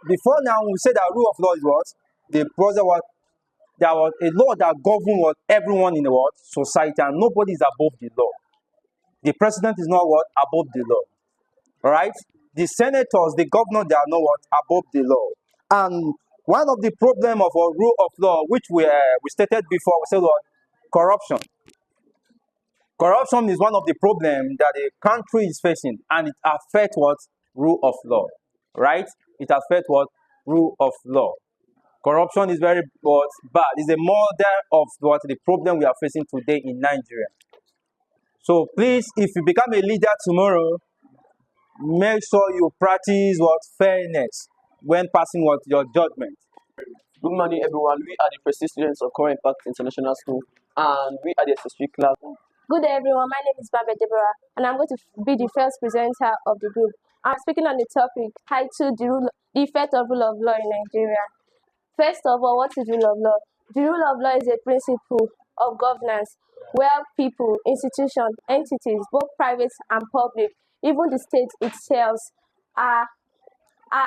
before now we say that rule of law is what? The process what? There was a law that governed what everyone in the world society, and nobody is above the law. The president is not what? Above the law. All right? The senators, the governor, they are not what? Above the law. And one of the problem of our rule of law, which we stated before, we said what? Corruption. Corruption is one of the problems that the country is facing, and it affects what? Rule of law. Right? It affects what? Rule of law. Corruption is very bad. It's a model of what the problem we are facing today in Nigeria. So please, if you become a leader tomorrow, make sure you practice what? Fairness when passing what? Your judgment. Good morning, everyone. We are the SS3 Students of Current Impact International School, and we are the SS3 class. Good day, everyone. My name is Babette Deborah, and I'm going to be the first presenter of the group. I'm speaking on the topic titled the effect of rule of law in Nigeria. First of all, what is rule of law? The rule of law is a principle of governance where people, institutions, entities, both private and public, even the state itself, are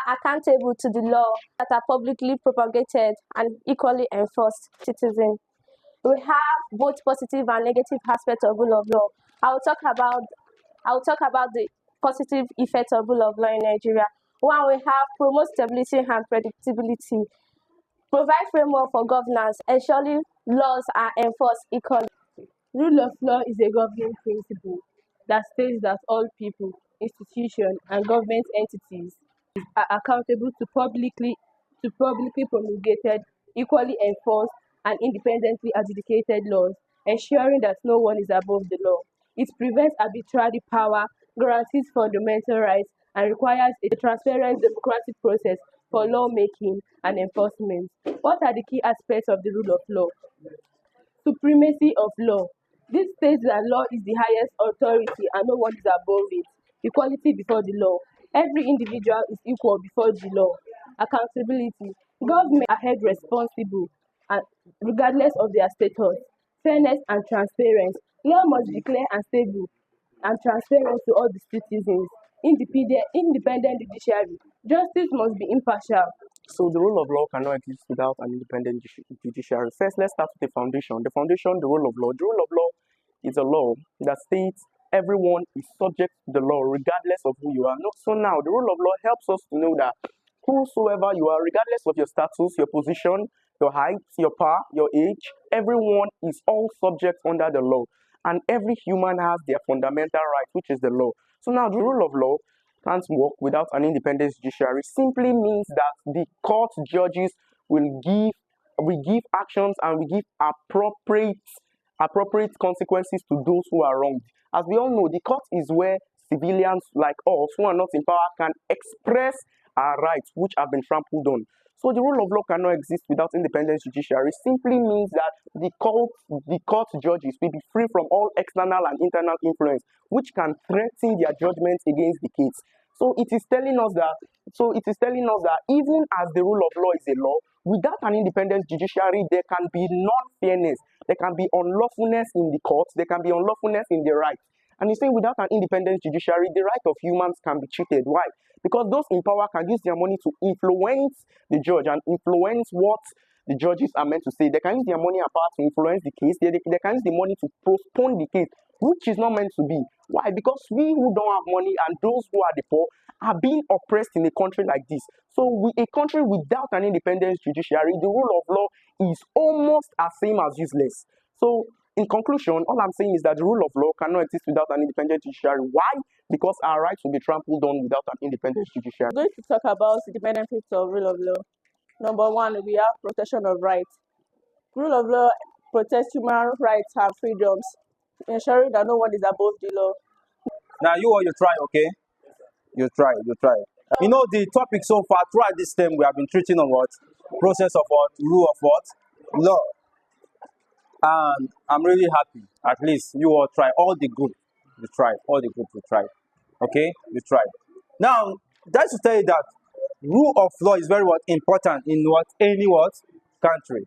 accountable to the law that are publicly propagated and equally enforced citizens. We have both positive and negative aspects of rule of law. I will talk about the positive effects of rule of law in Nigeria. One, we have promote stability and predictability. Provide framework for governance, ensuring laws are enforced equally. Rule of law is a governing principle that states that all people, institutions, and government entities are accountable to publicly promulgated, equally enforced, and independently adjudicated laws, ensuring that no one is above the law. It prevents arbitrary power, guarantees fundamental rights, and requires a transparent democratic process for lawmaking and enforcement. What are the key aspects of the rule of law? Supremacy of law. This states that law is the highest authority and no one is above it. Equality before the law. Every individual is equal before the law. Accountability. Government are held responsible regardless of their status. Fairness and transparency. Law must be clear and stable and transparent to all the citizens. Independent judiciary. Justice must be impartial. So the rule of law cannot exist without an independent judiciary. First, let's start with the foundation. The foundation, the rule of law. The rule of law is a law that states everyone is subject to the law regardless of who you are. So now, the rule of law helps us to know that whosoever you are, regardless of your status, your position, your height, your power, your age, everyone is all subject under the law. And every human has their fundamental right, which is the law. So now, the rule of law can't work without an independent judiciary. Simply means that the court judges will give actions and we give appropriate consequences to those who are wronged. As we all know, the court is where civilians like us who are not in power can express our rights which have been trampled on. So the rule of law cannot exist without independent judiciary. Simply means that the court judges will be free from all external and internal influence, which can threaten their judgments against the case. So it is telling us that even as the rule of law is a law, without an independent judiciary, there can be non-fairness, there can be unlawfulness in the courts, there can be unlawfulness in the rights. And you say without an independent judiciary, the right of humans can be cheated. Why? Because those in power can use their money to influence the judge and influence what the judges are meant to say. They can use their money and power to influence the case. They can use the money to postpone the case, which is not meant to be. Why? Because we who don't have money and those who are the poor are being oppressed in a country like this. So a country without an independent judiciary, the rule of law is almost as same as useless. So in conclusion, all I'm saying is that the rule of law cannot exist without an independent judiciary. Why? Because our rights will be trampled on without an independent judiciary. I'm going to talk about the benefits of rule of law. Number one, we have protection of rights. Rule of law protects human rights and freedoms, ensuring that no one is above the law. Now you try, okay? You try. You know the topic so far throughout this term we have been treating on what? Process of what? Rule of what? Law. And I'm really happy. At least you all try. All the group you tried. All the group you tried. Okay? You tried. Now, that's to tell you that rule of law is very important in any country.